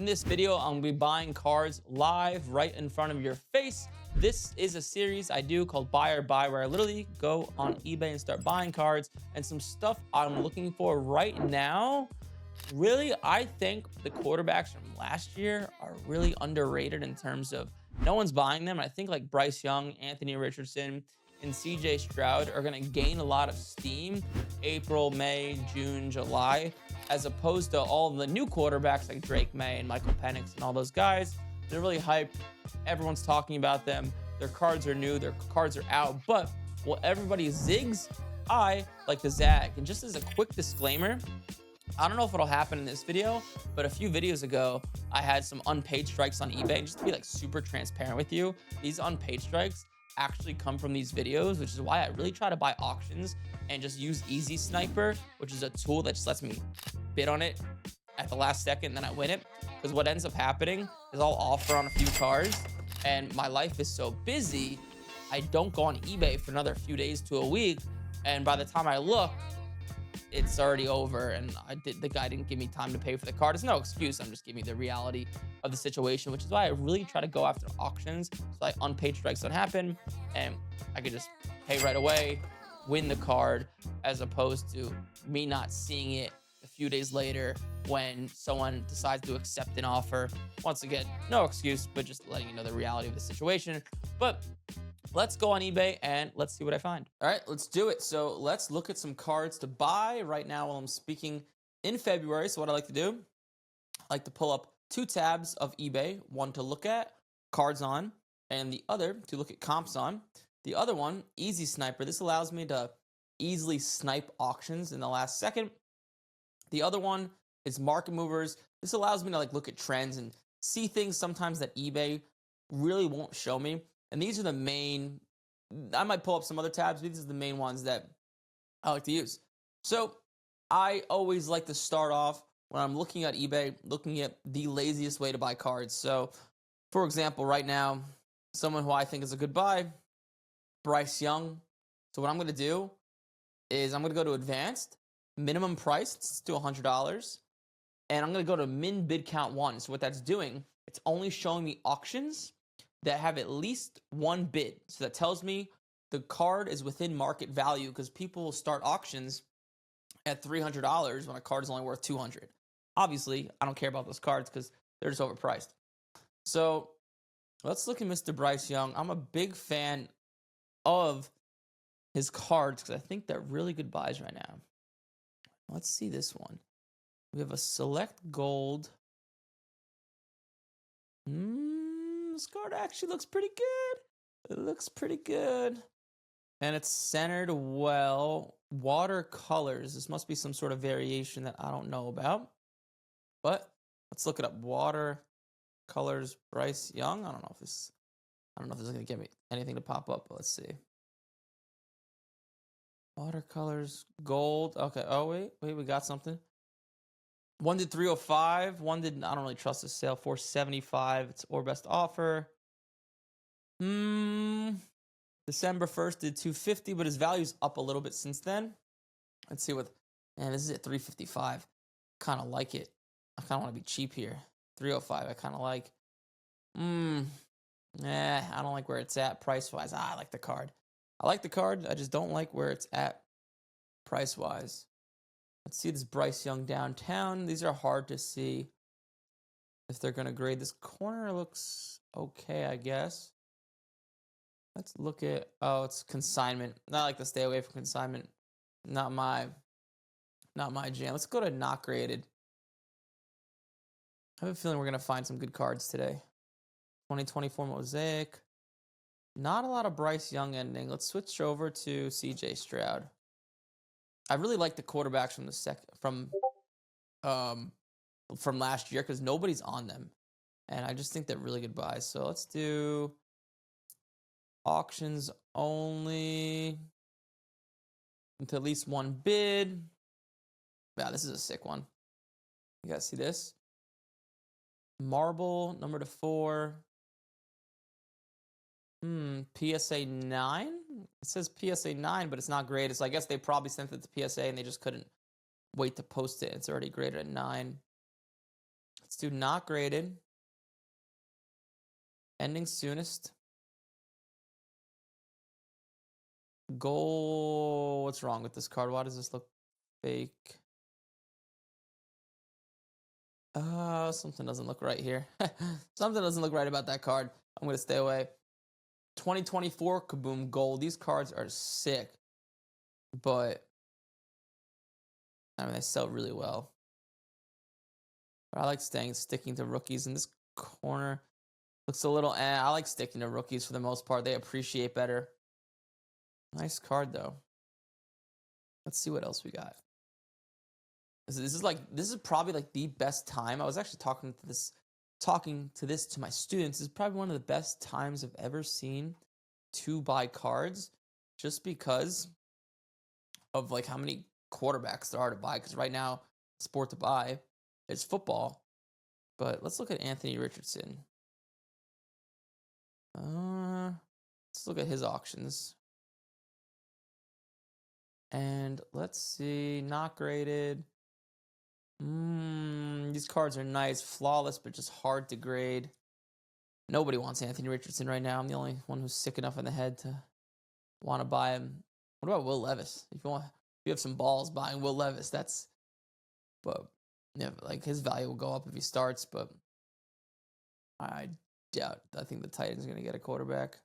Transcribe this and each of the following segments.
In this video, I'm gonna be buying cards live right in front of your face. This is a series I do called Buy or Buy, where I literally go on eBay and start buying cards. And some stuff I'm looking for right now, really, I think the quarterbacks from last year are really underrated in terms of no one's buying them. I think like Bryce Young, Anthony Richardson, and Stroud are going to gain a lot of steam April, May, June, July, as opposed to all the new quarterbacks like Drake May and Michael Penix and all those guys. They're really hyped. Everyone's talking about them. Their cards are new. Their cards are out. But while everybody zigs, I like to zag. And just as a quick disclaimer, I don't know if it'll happen in this video, but a few videos ago, I had some unpaid strikes on eBay. And just to be like super transparent with you, these unpaid strikes actually come from these videos, which is why I really try to buy auctions and just use Easy Sniper, which is a tool that just lets me bid on it at the last second, and then I win it. Because what ends up happening is I'll offer on a few cards, and my life is so busy, I don't go on eBay for another few days to a week, and by the time I look, it's already over, and the guy didn't give me time to pay for the card. It's no excuse. I'm just giving you the reality of the situation, which is why I really try to go after auctions so like unpaid strikes don't happen, and I could just pay right away, win the card, as opposed to me not seeing it a few days later when someone decides to accept an offer. Once again, no excuse, but just letting you know the reality of the situation. But let's go on eBay and let's see what I find. All right, let's do it. So let's look at some cards to buy right now while I'm speaking in February. So what I like to do, I like to pull up two tabs of eBay, one to look at cards on, and the other to look at comps on. The other one, Easy Sniper. This allows me to easily snipe auctions in the last second. The other one is Market Movers. This allows me to like look at trends and see things sometimes that eBay really won't show me. And these are the main, I might pull up some other tabs, but these are the main ones that I like to use. So I always like to start off when I'm looking at eBay, looking at the laziest way to buy cards. So for example, right now, someone who I think is a good buy, Bryce Young. So what I'm going to do is I'm going to go to advanced, minimum price, let's do $100. And I'm going to go to min bid count 1. So what that's doing, it's only showing me auctions that have at least one bid. So that tells me the card is within market value, because people will start auctions at $300 when a card is only worth $200. Obviously, I don't care about those cards because they're just overpriced. So let's look at Mr. Bryce Young. I'm a big fan of his cards because I think they're really good buys right now. Let's see this one. We have a select gold. This card actually looks pretty good. It looks pretty good. And it's centered well. Watercolors. This must be some sort of variation that I don't know about. But let's look it up. Watercolors Bryce Young. I don't know if this is going to give me anything to pop up, but let's see. Watercolors gold. Okay. Oh, wait, we got something. One did 305. One did, I don't really trust this sale. 475. It's or best offer. December 1st did 250, but his value's up a little bit since then. Let's see what, man, this is at 355. Kind of like it. I kind of want to be cheap here. 305, I kind of like. I don't like where it's at price-wise. I like the card. I like the card. I just don't like where it's at price-wise. Let's see this Bryce Young downtown. These are hard to see if they're going to grade. This corner looks okay, I guess. Let's look at, oh, it's consignment. I like to stay away from consignment. Not my jam. Let's go to not graded. I have a feeling we're going to find some good cards today. 2024 Mosaic. Not a lot of Bryce Young ending. Let's switch over to CJ Stroud. I really like the quarterbacks from last year because nobody's on them, and I just think they're really good buys. So let's do auctions only into at least one bid. Wow, this is a sick one. You guys see this? Marble number to 4. PSA 9? It says PSA 9, but it's not graded. So I guess they probably sent it to PSA and they just couldn't wait to post it. It's already graded at 9. Let's do not graded. Ending soonest. Goal. What's wrong with this card? Why does this look fake? Something doesn't look right here. Something doesn't look right about that card. I'm going to stay away. 2024 Kaboom Gold. These cards are sick. But, I mean, they sell really well. But I like sticking to rookies in this corner. Looks a little, I like sticking to rookies for the most part. They appreciate better. Nice card, though. Let's see what else we got. This is probably like the best time. I was actually talking to this to my students. This is probably one of the best times I've ever seen to buy cards, just because of like how many quarterbacks there are to buy. Because right now, sport to buy is football. But let's look at Anthony Richardson. Let's look at his auctions. And let's see, not graded. These cards are nice, flawless, but just hard to grade. Nobody wants Anthony Richardson right now. I'm the only one who's sick enough in the head to want to buy him. What about Will Levis? If you have some balls buying Will Levis, but yeah, like his value will go up if he starts, but I doubt. I think the Titans are going to get a quarterback.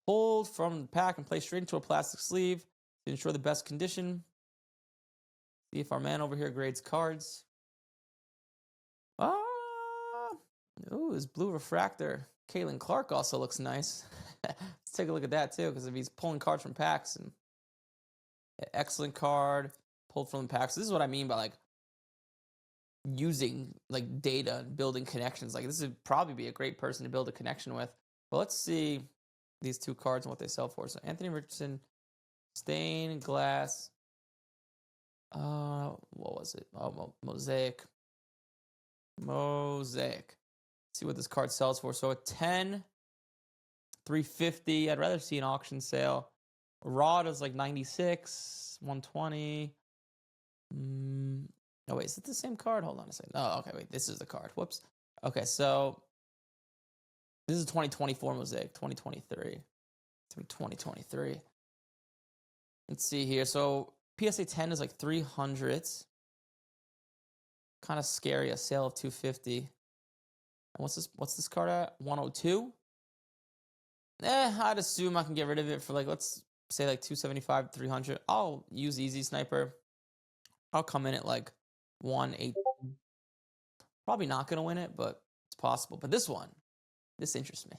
Pulled from the pack and placed straight into a plastic sleeve to ensure the best condition. See if our man over here grades cards. Ooh, his blue refractor. Caitlin Clark also looks nice. Let's take a look at that too, because if he's pulling cards from packs, and excellent card pulled from the packs. This is what I mean by like using like data and building connections. Like this would probably be a great person to build a connection with. But let's see these two cards and what they sell for. So Anthony Richardson, stained glass. What was it? Oh, mosaic. See what this card sells for. So a 10, 350. I'd rather see an auction sale. Raw is like 96, 120. Oh, wait, is it the same card? Hold on a second. Oh, okay, wait, this is the card. Whoops. Okay, so this is 2024 mosaic, 2023. 2023. Let's see here. So PSA 10 is like 300. Kind of scary, a sale of 250. And what's this card at? 102? I'd assume I can get rid of it for like, let's say like 275, 300. I'll use Easy Sniper. I'll come in at like 180. Probably not going to win it, but it's possible. But this interests me.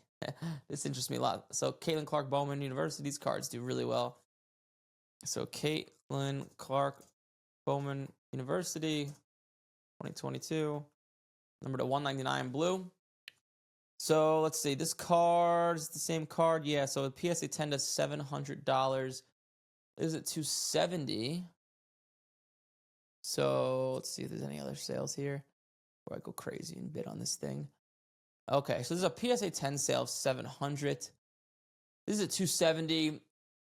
This interests me a lot. So Caitlin Clark Bowman University's cards do really well. So Caitlin Clark Bowman University, 2022. Number to 199 blue. So let's see. This card is the same card. Yeah, so the PSA 10 does $700. Is it 270? So let's see if there's any other sales here before I go crazy and bid on this thing. Okay, so there's a PSA 10 sale of 700. This is a 270.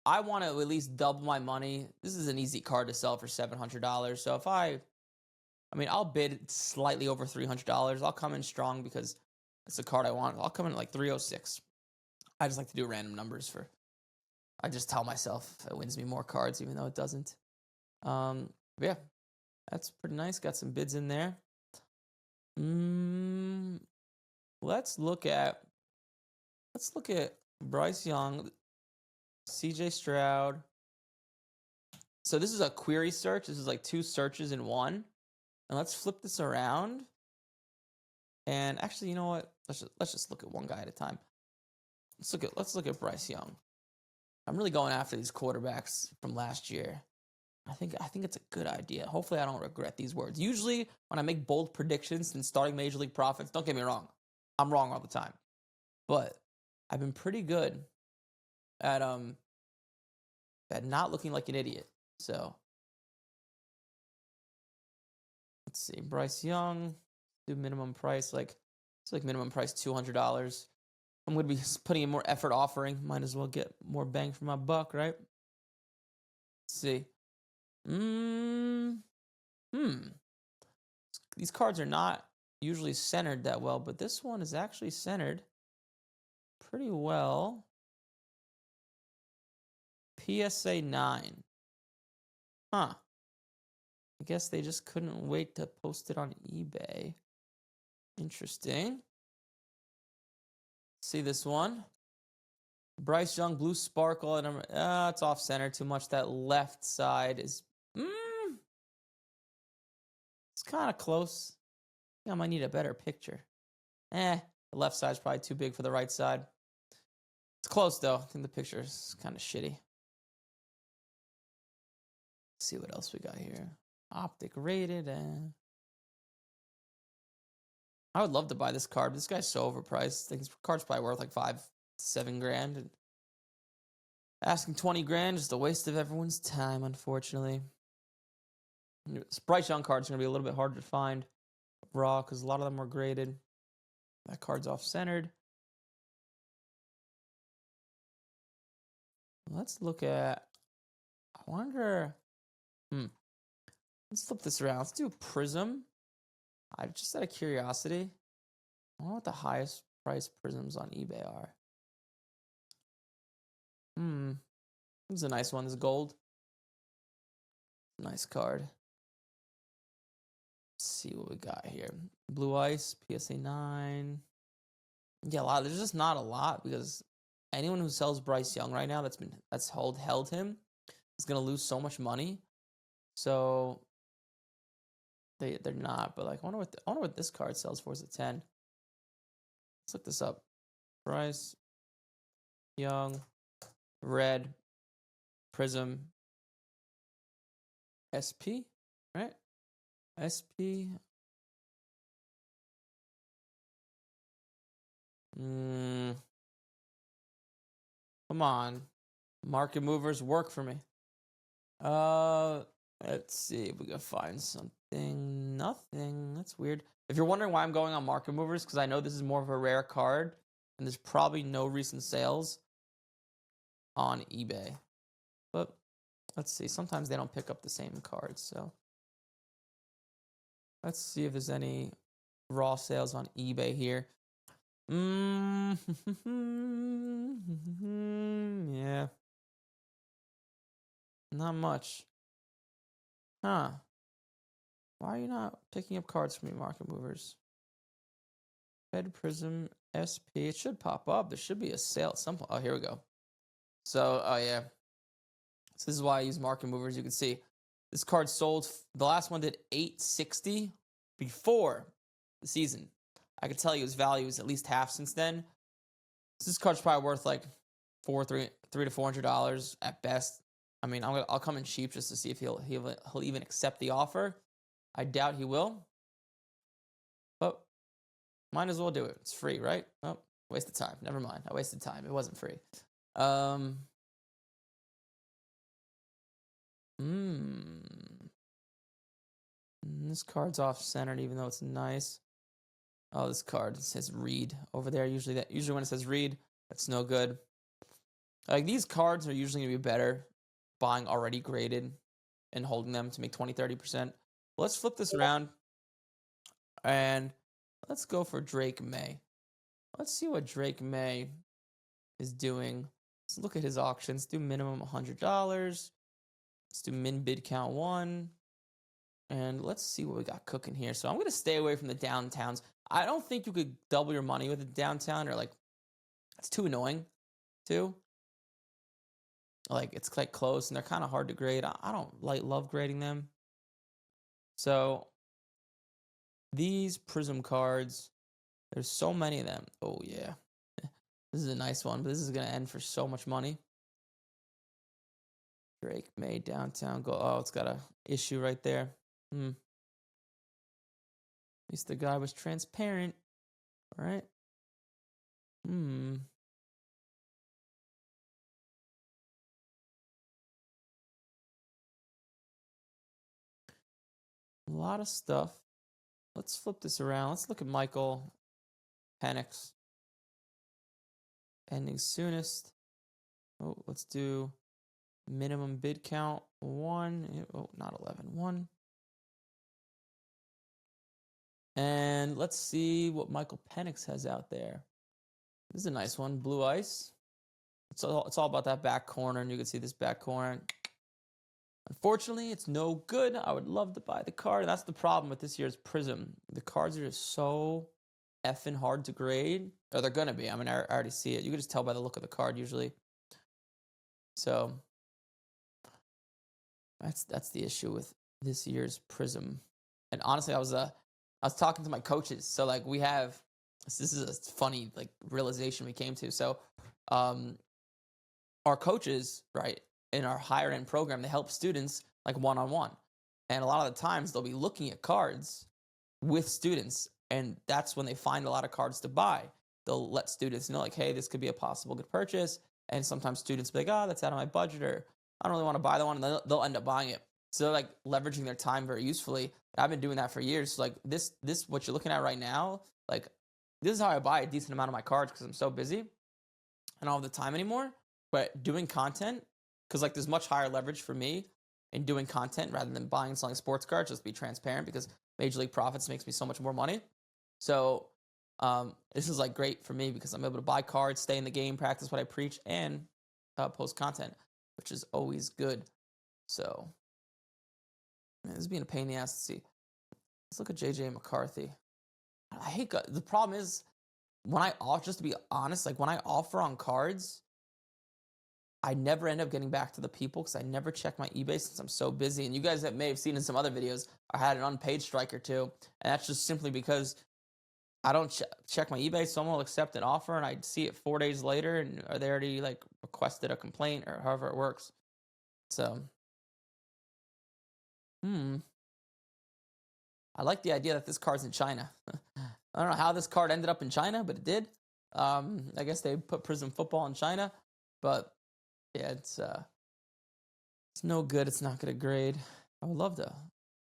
I want to at least double my money. This is an easy card to sell for $700. So if I'll bid slightly over $300. I'll come in strong because it's a card I want. I'll come in at like 306. I just like to do random numbers I just tell myself it wins me more cards, even though it doesn't. Yeah, that's pretty nice. Got some bids in there. Let's look at Bryce Young, CJ Stroud. So this is a query search. This is like two searches in one. And let's flip this around. And actually, you know what? Let's just look at one guy at a time. Let's look at Bryce Young. I'm really going after these quarterbacks from last year. I think it's a good idea. Hopefully I don't regret these words. Usually when I make bold predictions in starting Major League profits, don't get me wrong, I'm wrong all the time. But I've been pretty good at not looking like an idiot. So let's see. Bryce Young, do minimum price it's like minimum price $200. I'm going to be putting in more effort offering. Might as well get more bang for my buck, right? Let's see. Hmm. These cards are not usually centered that well, but this one is actually centered pretty well. PSA 9. Huh. I guess they just couldn't wait to post it on eBay. Interesting. See this one? Bryce Young, blue sparkle, and it's off center too much. That left side is, it's kind of close. I think I might need a better picture. The left side's probably too big for the right side. It's close though. I think the picture is kind of shitty. Let's see what else we got here. Optic rated. I would love to buy this card. This guy's so overpriced. I think his card's probably worth like 5-7 grand. And asking 20 grand is just a waste of everyone's time, unfortunately. This Bryce Young card's going to be a little bit harder to find raw because a lot of them were graded. That card's off-centered. Let's look at, I wonder, let's flip this around. Let's do Prism. I just out of curiosity, I wonder what the highest price prisms on eBay are. This is a nice one. This is gold. Nice card. Let's see what we got here. Blue Ice, PSA 9. Yeah, a lot. There's just not a lot because anyone who sells Bryce Young right now that's held him is gonna lose so much money. So they're not. But like, I wonder what this card sells for. Is it 10? Let's look this up. Bryce Young, red, Prism, SP, right? SP. Come on. Market movers work for me. Let's see if we can find something. Nothing. That's weird. If you're wondering why I'm going on market movers, because I know this is more of a rare card, and there's probably no recent sales on eBay. But let's see. Sometimes they don't pick up the same cards, so let's see if there's any raw sales on eBay here. Yeah. Not much. Huh. Why are you not picking up cards for me, market movers? Red Prism SP. It should pop up. There should be a sale at some point. Oh, here we go. So, oh yeah. So this is why I use market movers. You can see this card sold. The last one did $860 before the season. I could tell you his value is at least half since then. So this card's probably worth like $300 to $400 at best. I mean, I'll come in cheap just to see if he'll even accept the offer. I doubt he will, but might as well do it. It's free, right? Oh, waste of time. Never mind. I wasted time. It wasn't free. This card's off-centered, even though it's nice. Oh, this card says read over there. Usually when it says read, that's no good. Like, these cards are usually gonna be better buying already graded and holding them to make 20-30%. Let's flip this around and let's go for Drake May. Let's see what Drake May is doing. Let's look at his auctions. Do minimum $100. Let's do min bid count 1. And let's see what we got cooking here. So I'm going to stay away from the downtowns. I don't think you could double your money with a downtown, or like, it's too annoying too. Like, it's like close and they're kind of hard to grade. I don't love grading them. So these Prism cards, there's so many of them. Oh yeah. This is a nice one, but this is going to end for so much money. Drake May downtown go. Oh, it's got a issue right there. At least the guy was transparent. All right. A lot of stuff. Let's flip this around. Let's look at Michael Penix. Ending soonest. Oh, let's do Minimum bid count 1. Oh, not 11. 1. And let's see what Michael Penix has out there. This is a nice one. Blue Ice. It's all about that back corner, and you can see this back corner. Unfortunately, it's no good. I would love to buy the card. That's the problem with this year's Prism. The cards are just so effing hard to grade. Or they're going to be. I mean, I already see it. You can just tell by the look of the card usually. So that's the issue with this year's Prism. And honestly, I was talking to my coaches. So like we have, this is a funny like realization we came to. So our coaches, right, in our higher end program, they help students like one-on-one. And a lot of the times they'll be looking at cards with students, and that's when they find a lot of cards to buy. They'll let students know like, hey, this could be a possible good purchase. And sometimes students be like, oh, that's out of my budget, or I don't really want to buy the one, and they'll end up buying it. So they're like leveraging their time very usefully. I've been doing that for years. So like this what you're looking at right now, like this is how I buy a decent amount of my cards because I'm so busy and I don't have the time anymore. But doing content, because like there's much higher leverage for me in doing content rather than buying and selling sports cards, just to be transparent, because Major League Profits makes me so much more money. So this is like great for me because I'm able to buy cards, stay in the game, practice what I preach, and post content, which is always good. So man, this is being a pain in the ass to see. Let's look at JJ McCarthy. I hate the problem is when I offer, just to be honest, like when I offer on cards, I never end up getting back to the people because I never check my eBay since I'm so busy. And you guys may have seen in some other videos, I had an unpaid strike or two. And that's just simply because I don't check my eBay. Someone will accept an offer and I see it 4 days later and they already like requested a complaint or however it works. So, I like the idea that this card's in China. I don't know how this card ended up in China, but it did. I guess they put Prism Football in China, but yeah, it's no good. It's not going to grade. I would love to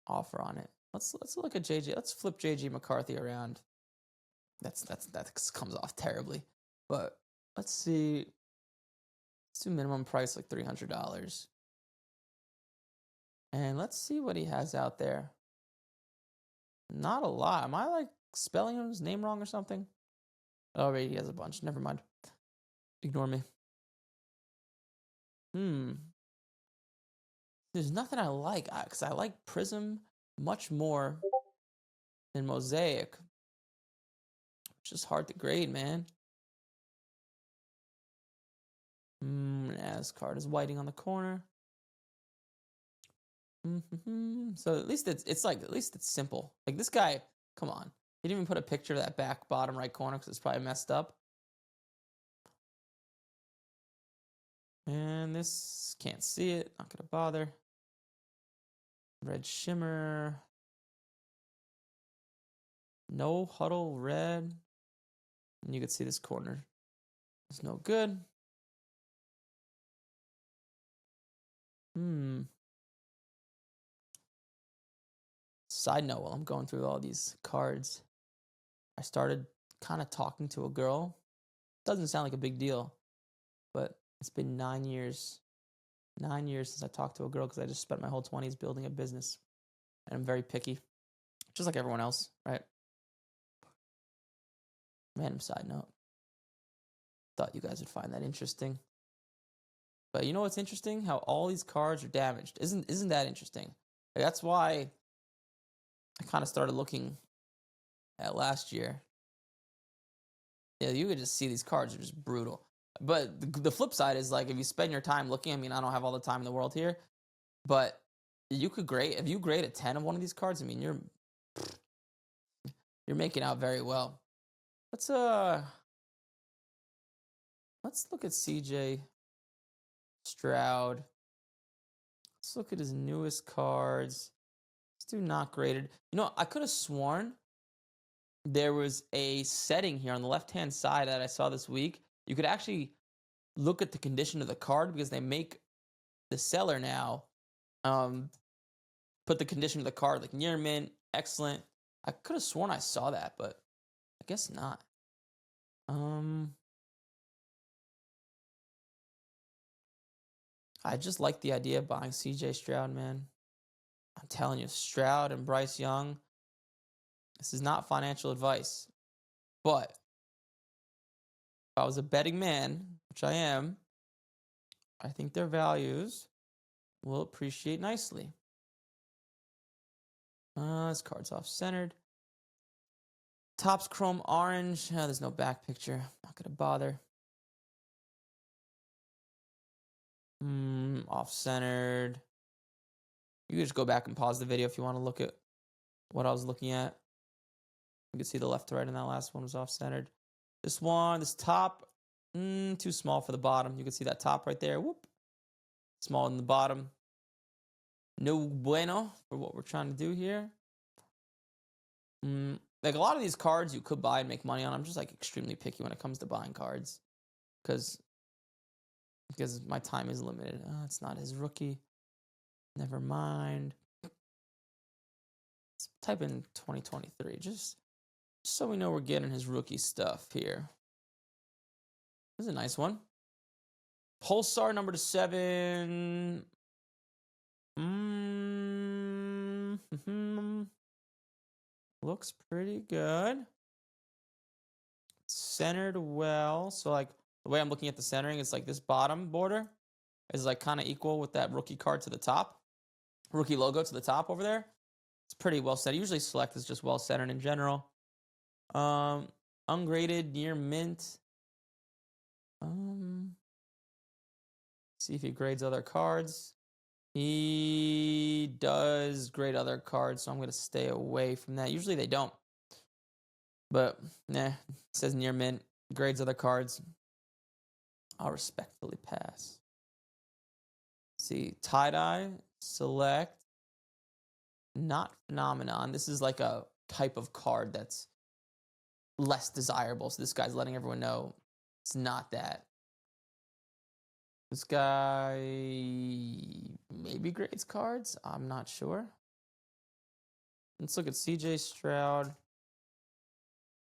offer on it. Let's look at JJ. Let's flip JJ McCarthy around. That comes off terribly, but let's see. Let's do minimum price like $300, and let's see what he has out there. Not a lot. Am I like spelling his name wrong or something? Oh, wait, he has a bunch. Never mind. Ignore me. There's nothing I like because I like Prism much more than Mosaic, which is hard to grade, man. As card is whiting on the corner. So at least it's like, at least it's simple. Like this guy, come on. He didn't even put a picture of that back bottom right corner because it's probably messed up. And this, can't see it. Not going to bother. Red shimmer. No huddle red. And you can see this corner. It's no good. Side note, while I'm going through all these cards, I started kind of talking to a girl. Doesn't sound like a big deal, but it's been 9 years. 9 years since I talked to a girl because I just spent my whole 20s building a business. And I'm very picky, just like everyone else, right? Random side note. Thought you guys would find that interesting. But you know what's interesting? How all these cards are damaged. Isn't that interesting? Like, that's why I kind of started looking at last year. Yeah, you could just see these cards are just brutal. But the flip side is like if you spend your time looking, I mean, I don't have all the time in the world here, but you could grade, if you grade a 10 of one of these cards, I mean, you're making out very well. Let's look at CJ Stroud. Let's look at his newest cards. Let's do not graded. You know, I could have sworn there was a setting here on the left-hand side that I saw this week. You could actually look at the condition of the card because they make the seller now put the condition of the card like near mint, excellent. I could have sworn I saw that, but I guess not. I just like the idea of buying CJ Stroud, man. I'm telling you, Stroud and Bryce Young, this is not financial advice. But if I was a betting man, which I am, I think their values will appreciate nicely. This card's off-centered. Top's chrome orange. Oh, there's no back picture. Not going to bother. Off-centered. You can just go back and pause the video if you want to look at what I was looking at. You can see the left to right in that last one was off-centered. This one, this top, too small for the bottom. You can see that top right there. Whoop. Small in the bottom. No bueno for what we're trying to do here. Like a lot of these cards you could buy and make money on. I'm just like extremely picky when it comes to buying cards because my time is limited. It's not his rookie. Never mind. Let's type in 2023 just so we know we're getting his rookie stuff here. This is a nice one. Pulsar number to 7. Looks pretty good. Centered well. So like the way I'm looking at the centering is like this bottom border is like kind of equal with that rookie card to the top. Rookie logo to the top over there. It's pretty well set. Usually Select is just well centered in general. Ungraded near mint. See if he grades other cards. He does grade other cards, so I'm going to stay away from that. Usually they don't. But, nah, it says near mint, grades other cards. I'll respectfully pass. See, tie-dye, Select, not phenomenon. This is like a type of card that's less desirable. So this guy's letting everyone know it's not that. This guy maybe grades cards. I'm not sure. Let's look at CJ Stroud.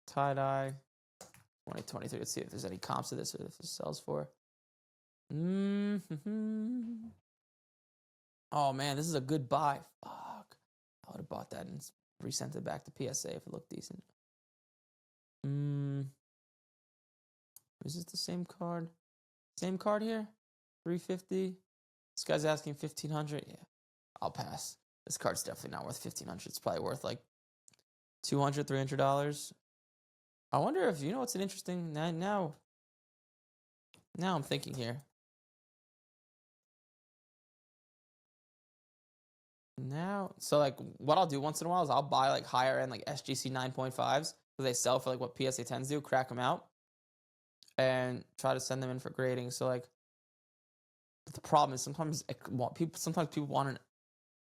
Tie-dye. 2023. Let's see if there's any comps to this or if this sells for. Oh, man, this is a good buy. Fuck. I would have bought that and resent it back to PSA if it looked decent. Is this the same card? Same card here? 350. This guy's asking 1,500. Yeah, I'll pass. This card's definitely not worth 1,500. It's probably worth like $200, $300. I wonder if, you know what's an interesting, now I'm thinking here. So like what I'll do once in a while is I'll buy like higher end like SGC 9.5s because they sell for like what PSA 10s do, crack them out and try to send them in for grading. So like the problem is sometimes people want an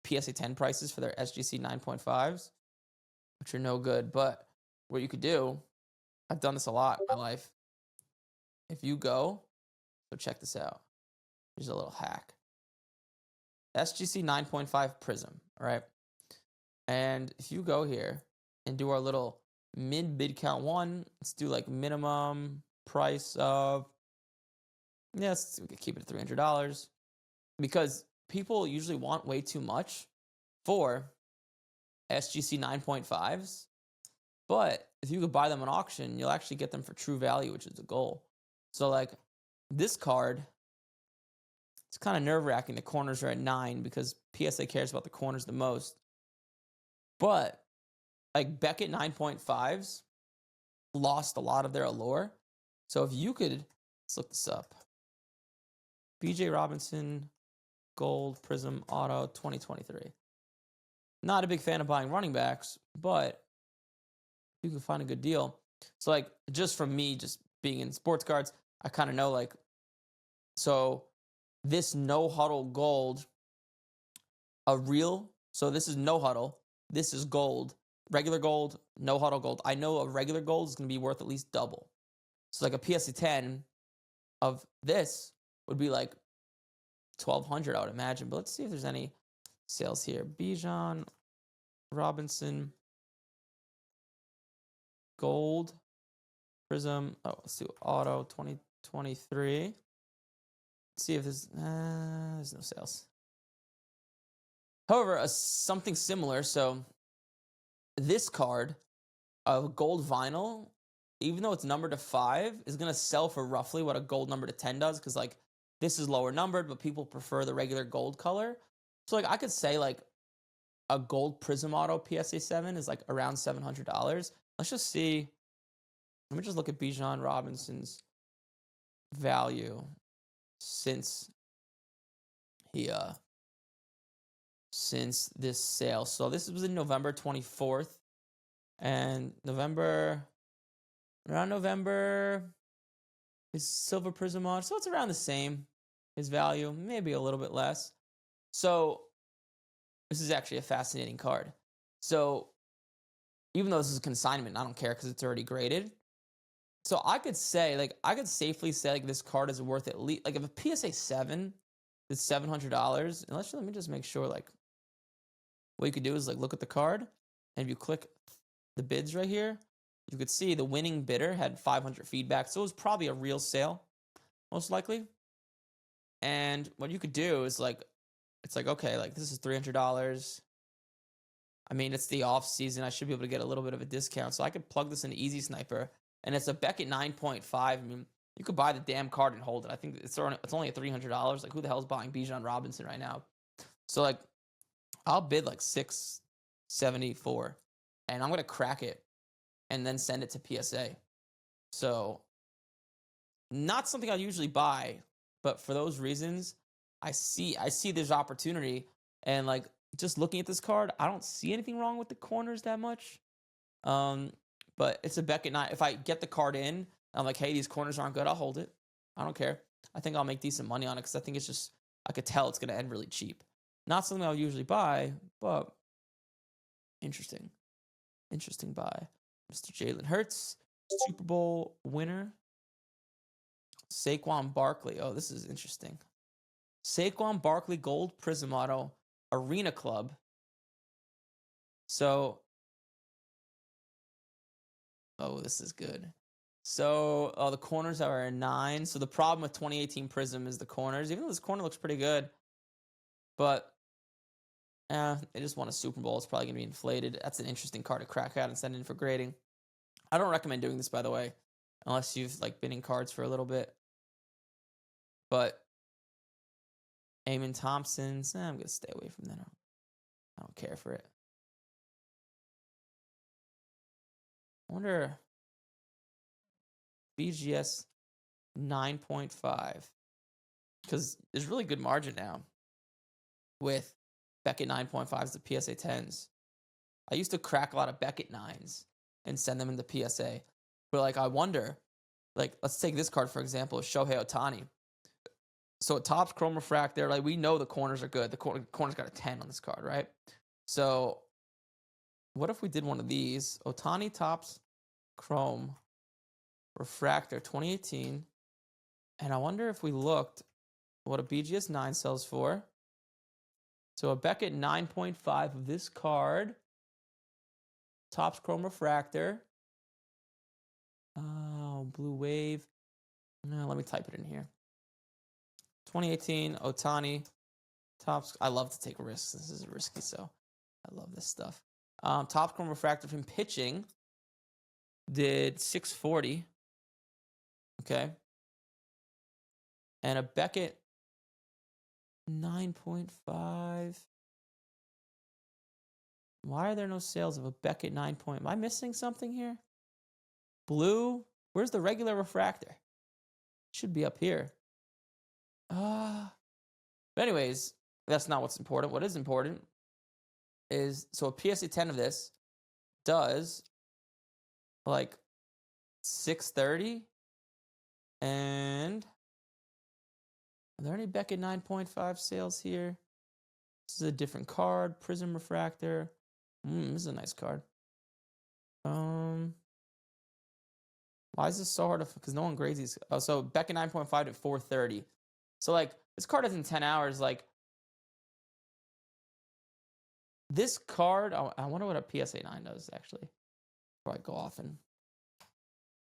PSA 10 prices for their SGC 9.5s, which are no good. But what you could do, I've done this a lot in my life. If you go, so check this out. Here's a little hack. SGC 9.5 Prism, all right? And if you go here and do our little bid count 1, let's do like minimum price of, yes, we could keep it at $300 because people usually want way too much for SGC 9.5s. But if you could buy them on auction, you'll actually get them for true value, which is the goal. So like this card, it's kind of nerve-wracking. The corners are at 9 because PSA cares about the corners the most. But like Beckett 9.5s lost a lot of their allure. So if you could, let's look this up. BJ Robinson, Gold, Prism, Auto, 2023. Not a big fan of buying running backs, but you can find a good deal. So like just from me, just being in sports cards, I kind of know like, so this no huddle gold, so this is no huddle, this is gold, regular gold, no huddle gold. I know a regular gold is going to be worth at least double. So like a PSA 10 of this would be like 1,200, I would imagine. But let's see if there's any sales here. Bijan, Robinson, Gold, Prism. Oh, let's do Auto 2023. see if there's no sales. However, something similar. So this card of gold vinyl, even though it's numbered to 5, is gonna sell for roughly what a gold number to 10 does, because like this is lower numbered, but people prefer the regular gold color. So like I could say like a gold Prism Auto PSA 7 is like around $700. Let's just see. Let me just look at Bijan Robinson's value since since this sale. So this was in November 24th, and around November is Silver Prism Auto, so it's around the same. His value, maybe a little bit less. So this is actually a fascinating card. So even though this is a consignment, I don't care because it's already graded. So I could say, like, I could safely say, like, this card is worth at least, like, if a PSA 7 is $700, and let me just make sure, like, what you could do is, like, look at the card, and if you click the bids right here, you could see the winning bidder had 500 feedback, so it was probably a real sale, most likely. And what you could do is, like, it's like, okay, like, this is $300. I mean, it's the off season. I should be able to get a little bit of a discount. So I could plug this into Easy Sniper, and it's a Beckett 9.5. I mean, you could buy the damn card and hold it. I think it's only at $300. Like, who the hell is buying Bijan Robinson right now? So like, I'll bid like $674, and I'm gonna crack it, and then send it to PSA. So, not something I usually buy, but for those reasons, I see there's opportunity, and like, just looking at this card, I don't see anything wrong with the corners that much. But it's a Beckett 9. If I get the card in, I'm like, hey, these corners aren't good, I'll hold it. I don't care. I think I'll make decent money on it because I think it's just, I could tell it's going to end really cheap. Not something I'll usually buy, but interesting. Interesting buy. Mr. Jalen Hurts, Super Bowl winner. Saquon Barkley. Oh, this is interesting. Saquon Barkley Gold Prism Auto Arena Club. So, oh, this is good. So, the corners are a 9. So the problem with 2018 Prism is the corners. Even though this corner looks pretty good, but they just won a Super Bowl. It's probably going to be inflated. That's an interesting card to crack out and send in for grading. I don't recommend doing this, by the way, unless you've like been in cards for a little bit. But Eamon Thompson's, I'm going to stay away from that. I don't care for it. I wonder, BGS 9.5, because there's really good margin now with Beckett 9.5s to PSA 10s. I used to crack a lot of Beckett 9s and send them into PSA. But like, I wonder, like, let's take this card, for example, Shohei Ohtani. So it tops chrome refractor. Like, we know the corners are good. The corner's got a 10 on this card, right? So what if we did one of these? Ohtani tops chrome refractor 2018. And I wonder if we looked what a BGS 9 sells for. So a Beckett 9.5 of this card. Tops chrome refractor. Oh, blue wave. No, let me type it in here. 2018 Ohtani tops. I love to take risks. This is risky, so I love this stuff. Tops chrome refractor from pitching did 640. Okay. And a Beckett 9.5. Why are there no sales of a Beckett 9. Am I missing something here? Blue? Where's the regular refractor? Should be up here. But anyways, that's not what's important. What is important is, so a PSA 10 of this does like 630. And are there any Beckett 9.5 sales here? This is a different card. Prism refractor. This is a nice card. Why is this so hard to, because no one grades these? Oh, so Beckett 9.5 at 430. So like, this card is in 10 hours. Like, this card, I wonder what a PSA 9 does actually, before I go off and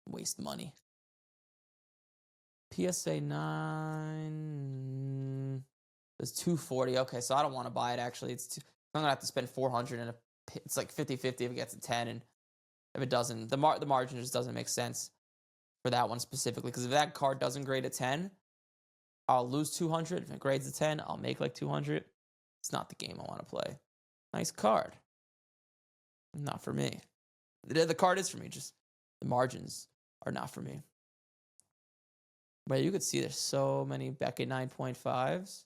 waste money. PSA 9 is 240. Okay, so I don't want to buy it actually. I'm gonna have to spend 400 and it's like 50-50 if it gets a 10, and if it doesn't, the margin just doesn't make sense for that one specifically. Because if that card doesn't grade a 10, I'll lose 200. If it grades a 10, I'll make like 200. It's not the game I want to play. Nice card. Not for me. The card is for me, just the margins are not for me. But you could see there's so many Beckett 9.5s.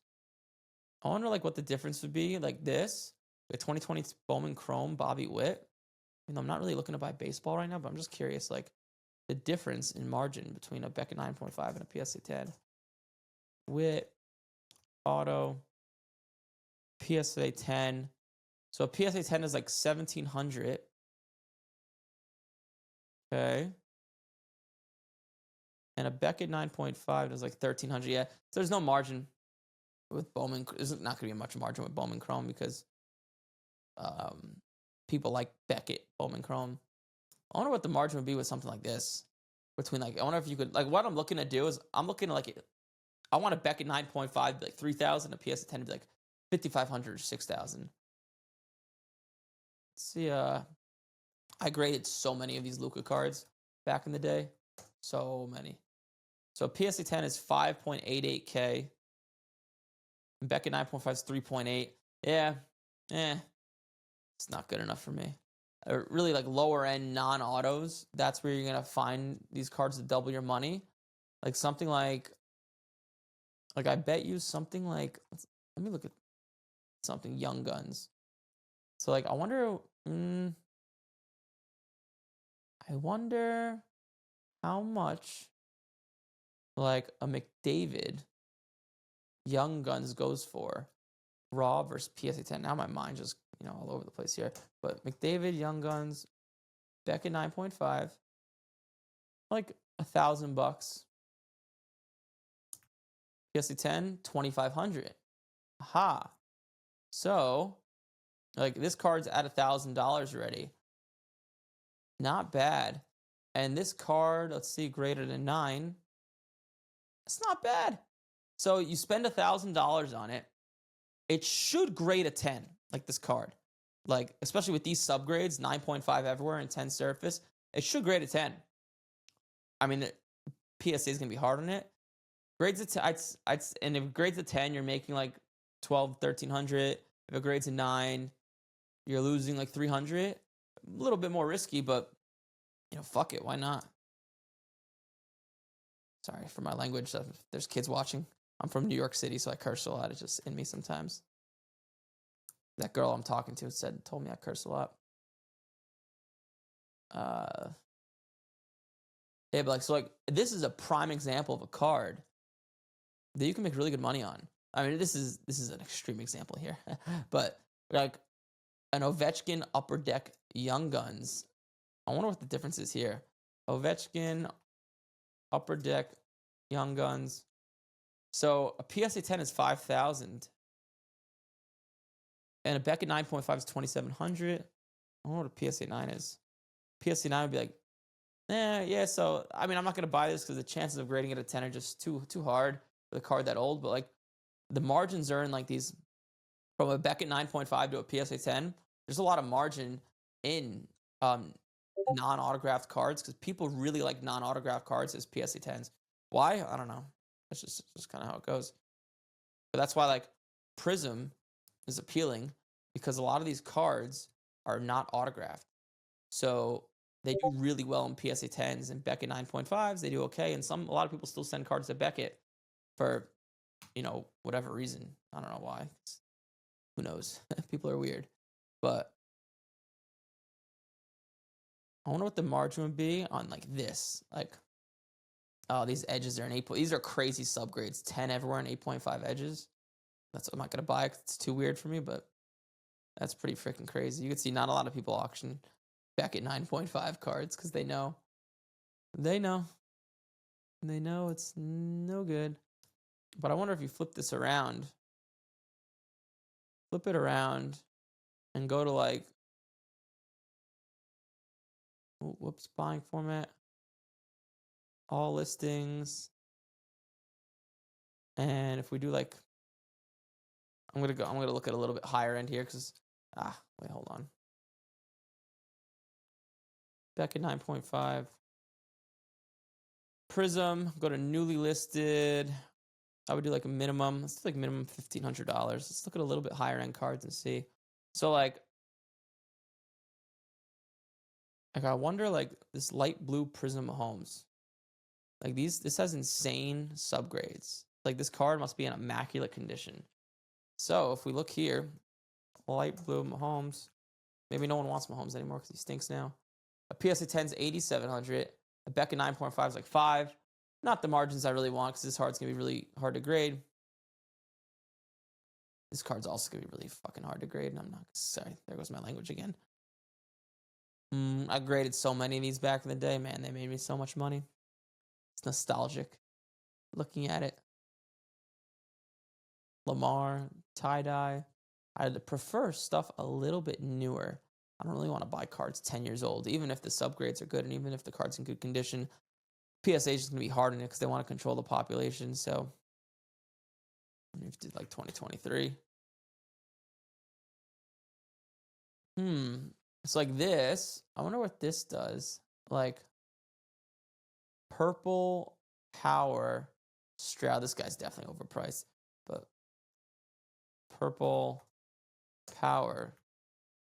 I wonder like what the difference would be. Like this, like 2020 Bowman Chrome Bobby Witt. I'm not really looking to buy baseball right now, but I'm just curious, like the difference in margin between a Beckett 9.5 and a PSA 10. Witt, auto, PSA 10. So a PSA 10 is like 1,700. Okay. And a Beckett 9.5 is like 1,300. Yeah. So there's no margin with Bowman. There's not going to be much margin with Bowman Chrome because people like Beckett Bowman Chrome. I wonder what the margin would be with something like this. Between like, I wonder if you could, like, what I'm looking to do is I'm looking to like, I want a Beckett 9.5 be like 3,000, a PSA 10 to be like 5,500 or 6,000. Let's see, I graded so many of these Luka cards back in the day. So many. So PSA 10 is 5.88K. Beckett 9.5 is 3.8. Yeah. It's not good enough for me. Really like lower end non-autos. That's where you're going to find these cards to double your money. Like something like I bet you something like, let me look at something, Young Guns. So like, I wonder how much like a McDavid Young Guns goes for raw versus PSA 10. Now my mind just, all over the place here. But McDavid Young Guns, Beckett 9.5, like $1,000. PSA 10, 2,500. Aha. So, like this card's at $1,000 already. Not bad. And this card, let's see, graded a 9. It's not bad. So you spend $1,000 on it. It should grade a 10, like this card. Like, especially with these subgrades, 9.5 everywhere and 10 surface, it should grade a 10. I mean, PSA is going to be hard on it. Grades a 10, and if it grades a 10, you're making like 1,300. If it grades a 9, you're losing like 300. A little bit more risky, but, fuck it. Why not? Sorry for my language. There's kids watching. I'm from New York City, so I curse a lot. It's just in me sometimes. That girl I'm talking to told me I curse a lot. Yeah, but this is a prime example of a card that you can make really good money on. I mean, this is an extreme example here, but like an Ovechkin Upper Deck Young Guns. I wonder what the difference is here. Ovechkin Upper Deck Young Guns. So a PSA 10 is 5,000. And a Beckett 9.5 is 2,700. I wonder what a PSA 9 is. PSA 9 would be like, yeah. So, I mean, I'm not going to buy this because the chances of grading it a 10 are just too hard for the card that old. But like the margins are in like these, from a Beckett 9.5 to a PSA 10, there's a lot of margin in non-autographed cards because people really like non-autographed cards as PSA 10s. Why? I don't know. That's just kind of how it goes. But that's why like Prism is appealing because a lot of these cards are not autographed. So they do really well in PSA 10s and Beckett 9.5s. They do okay. And a lot of people still send cards to Beckett for, whatever reason. I don't know why. Who knows? People are weird. But I wonder what the margin would be on like this. Like, oh, these edges are an 8. These are crazy subgrades. 10 everywhere and 8.5 edges. That's what I'm not going to buy because it's too weird for me, but that's pretty freaking crazy. You can see not a lot of people auction Beckett 9.5 cards because they know. They know it's no good. But I wonder if you flip this around. Flip it around and go to like, buying format. All listings. And if we do like, I'm gonna look at a little bit higher end here because wait, hold on. Beckett 9.5. Prism, go to newly listed. I would do like a minimum. Let's do like minimum $1,500. Let's look at a little bit higher end cards and see. So like I wonder like this light blue Prism Mahomes. Like this has insane subgrades. Like this card must be in immaculate condition. So if we look here, light blue Mahomes. Maybe no one wants Mahomes anymore because he stinks now. A PSA 10 is 8,700. A Beckett 9.5 is like 5. Not the margins I really want because this card's going to be really hard to grade. This card's also going to be really fucking hard to grade. And I'm not, sorry, there goes my language again. I graded so many of these back in the day. Man, they made me so much money. It's nostalgic looking at it. Lamar, tie-dye. I'd prefer stuff a little bit newer. I don't really want to buy cards 10 years old, even if the subgrades are good and even if the card's in good condition. PSA is just going to be hard on it because they want to control the population. So, if you did like 2023. It's like this. I wonder what this does. Like, purple power Stroud. This guy's definitely overpriced, but purple power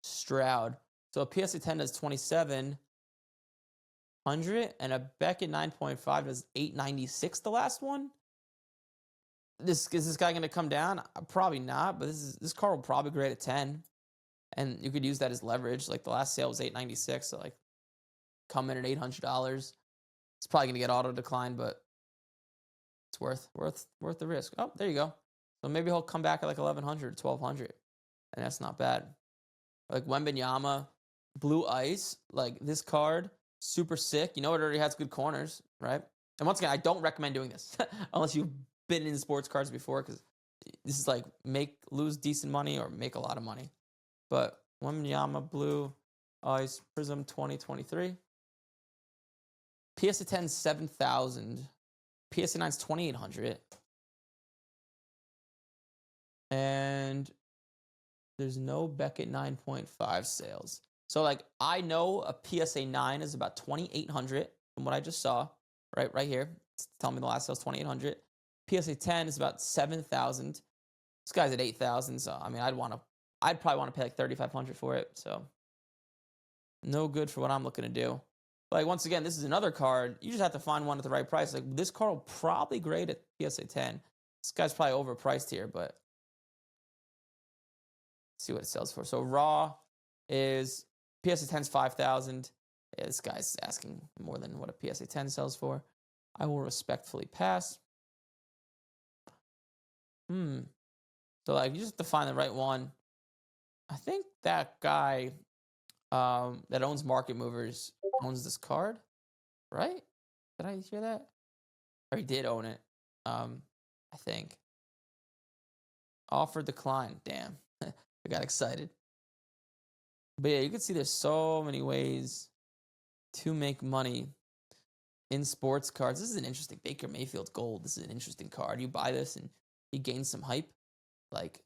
Stroud. So a PSA 10 does 2,700 and a Beckett 9.5 does 896. The last one. Is this guy going to come down? Probably not, but this card will probably grade at 10, and you could use that as leverage. Like the last sale was 896, so like come in at $800. It's probably going to get auto decline, but it's worth the risk. Oh, there you go. So maybe he'll come back at like 1,100, 1,200, and that's not bad. Like Wembenyama, Blue Ice, like this card, super sick. You know it already has good corners, right? And once again, I don't recommend doing this unless you've been in sports cards before, because this is like lose decent money or make a lot of money. But Wembenyama, Blue Ice, Prism 2023. PSA 10 7,000. PSA 9 is 2,800. And there's no Beckett 9.5 sales. So like I know a PSA 9 is about 2,800 from what I just saw. Right here. It's telling me the last sale is 2,800. PSA 10 is about 7,000. This guy's at 8,000. So I mean I'd probably want to pay like 3,500 for it. So no good for what I'm looking to do. Like once again, this is another card. You just have to find one at the right price. Like this card will probably grade at PSA 10. This guy's probably overpriced here, but see what it sells for. So raw is PSA 10's 5,000. Yeah, this guy's asking more than what a PSA 10 sells for. I will respectfully pass. So like you just have to find the right one. I think that guy that owns Market Movers owns this card, right? Did I hear that? Or he did own it. I think. Offer decline. Damn. I got excited. But yeah, you can see there's so many ways to make money in sports cards. This is an interesting Baker Mayfield gold. This is an interesting card. You buy this and he gains some hype. Like,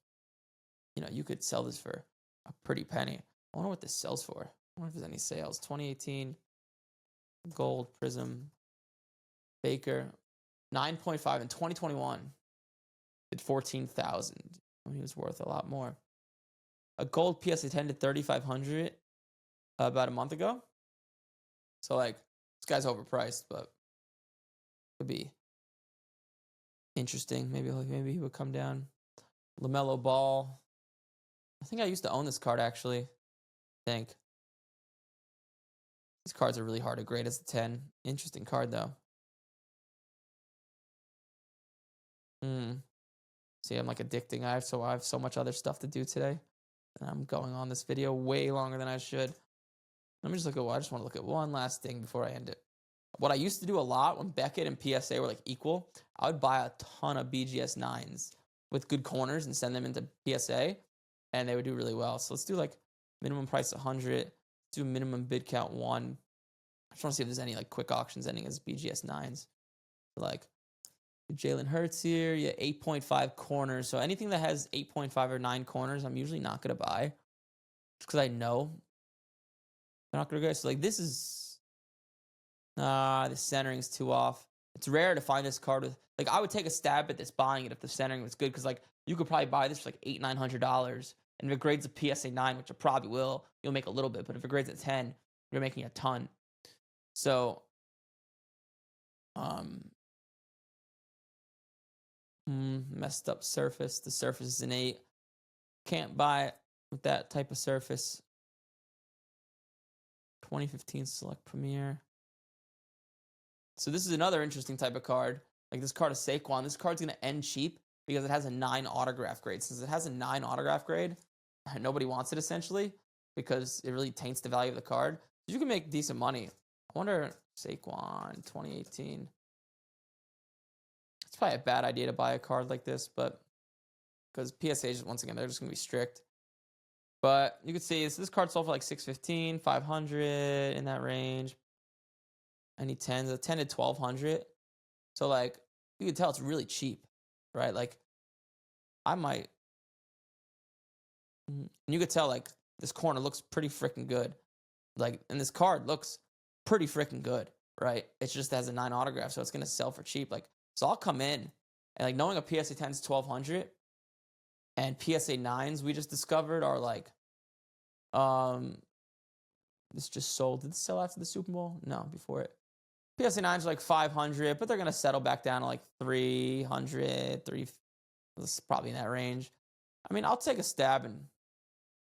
you know, you could sell this for a pretty penny. I wonder what this sells for. I wonder if there's any sales. 2018 gold Prism Baker 9.5 in 2021 did 14,000. He was worth a lot more. A gold PSA 10 to 3,500 about a month ago. So like this guy's overpriced, but could be interesting. Maybe he would come down. LaMelo Ball. I think I used to own this card actually. I think these cards are really hard to grade as a 10. Interesting card though. See, I'm like addicting. I have so much other stuff to do today. And I'm going on this video way longer than I should. Let me just look at I just want to look at one last thing before I end it. What I used to do a lot when Beckett and PSA were like equal, I would buy a ton of BGS 9s with good corners and send them into PSA, and they would do really well. So let's do like minimum price 100. Let's do minimum bid count 1. I just want to see if there's any like quick auctions ending as BGS 9s. Like Jalen Hurts here. Yeah, 8.5 corners. So anything that has 8.5 or 9 corners, I'm usually not going to buy. Just because I know they're not going to go. So like this is, the centering's too off. It's rare to find this card with, like I would take a stab at this buying it if the centering was good. Because like you could probably buy this for like $800-900. And if it grades a PSA 9, which it probably will, you'll make a little bit. But if it grades a 10, you're making a ton. So, messed up surface. The surface is an 8. Can't buy it with that type of surface. 2015 Select Premier. So this is another interesting type of card. Like this card is Saquon. This card's going to end cheap because it has a 9 autograph grade. Since it has a 9 autograph grade, nobody wants it essentially because it really taints the value of the card. You can make decent money. I wonder, Saquon 2018. It's probably a bad idea to buy a card like this, but because PSAs, once again, they're just going to be strict. But you can see this card sold for like 615, 500 in that range. Any 10s, a 10 to 1200. So like you can tell it's really cheap, right? Like I might, and you could tell like this corner looks pretty freaking good. Like, and this card looks pretty freaking good, right? It just has a 9 autograph, so it's gonna sell for cheap. Like, so I'll come in and like knowing a PSA 10 is 1200 and PSA 9s we just discovered are like, this just sold. Did this sell after the Super Bowl? No, before it. PSA 9s are like 500, but they're gonna settle back down to like 300, this is probably in that range. I mean, I'll take a stab and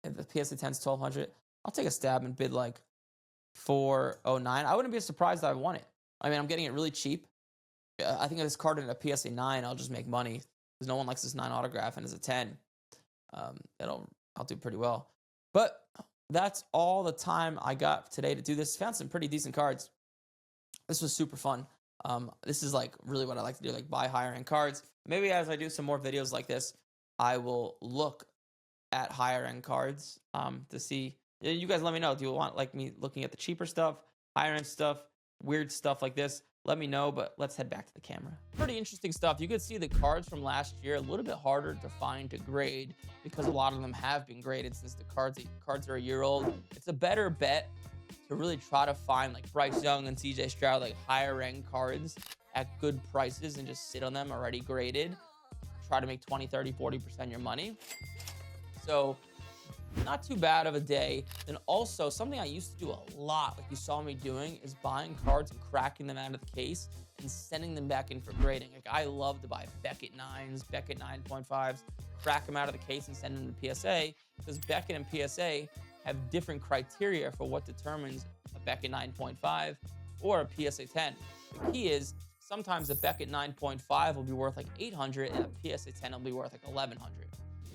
if the PSA 10 is 1200, I'll take a stab and bid like 409. I wouldn't be surprised that I won it. I mean, I'm getting it really cheap. I think if this card in a PSA 9, I'll just make money because no one likes this 9 autograph, and as a 10, I'll do pretty well. But that's all the time I got today to do this. Found some pretty decent cards. This was super fun. This is like really what I like to do, like buy higher end cards. Maybe as I do some more videos like this, I will look at higher end cards to see. You guys let me know. Do you want like me looking at the cheaper stuff, higher end stuff, weird stuff like this? Let me know, but let's head back to the camera. Pretty interesting stuff. You could see the cards from last year, a little bit harder to find to grade because a lot of them have been graded since the cards are a year old. It's a better bet to really try to find like Bryce Young and CJ Stroud, like higher end cards at good prices and just sit on them already graded. Try to make 20, 30, 40% your money. So not too bad of a day. And also something I used to do a lot, like you saw me doing, is buying cards and cracking them out of the case and sending them back in for grading. Like I love to buy Beckett 9s, Beckett 9.5s, crack them out of the case and send them to PSA because Beckett and PSA have different criteria for what determines a Beckett 9.5 or a PSA 10. The key is sometimes a Beckett 9.5 will be worth like 800 and a PSA 10 will be worth like 1100.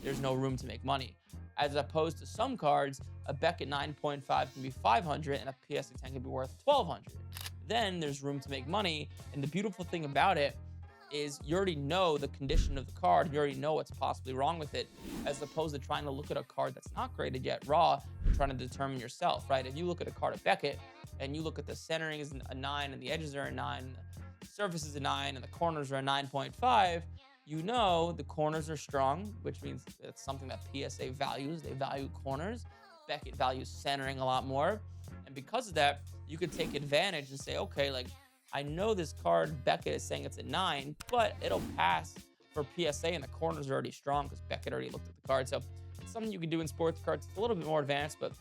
There's no room to make money. As opposed to some cards, a Beckett 9.5 can be 500 and a PSA 10 can be worth 1200. Then there's room to make money. And the beautiful thing about it is you already know the condition of the card. You already know what's possibly wrong with it, as opposed to trying to look at a card that's not graded yet raw and trying to determine yourself, right? If you look at a card of Beckett and you look at the centering is a 9 and the edges are a 9, the surface is a 9 and the corners are a 9.5, you know the corners are strong, which means it's something that PSA values. They value corners. Beckett values centering a lot more. And because of that, you could take advantage and say, okay, like I know this card, Beckett is saying it's a 9, but it'll pass for PSA and the corners are already strong because Beckett already looked at the card. So it's something you can do in sports cards. It's a little bit more advanced, but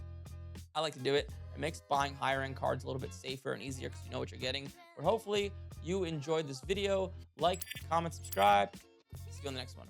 I like to do it. It makes buying higher end cards a little bit safer and easier because you know what you're getting. But hopefully you enjoyed this video. Like, comment, subscribe. See you on the next one.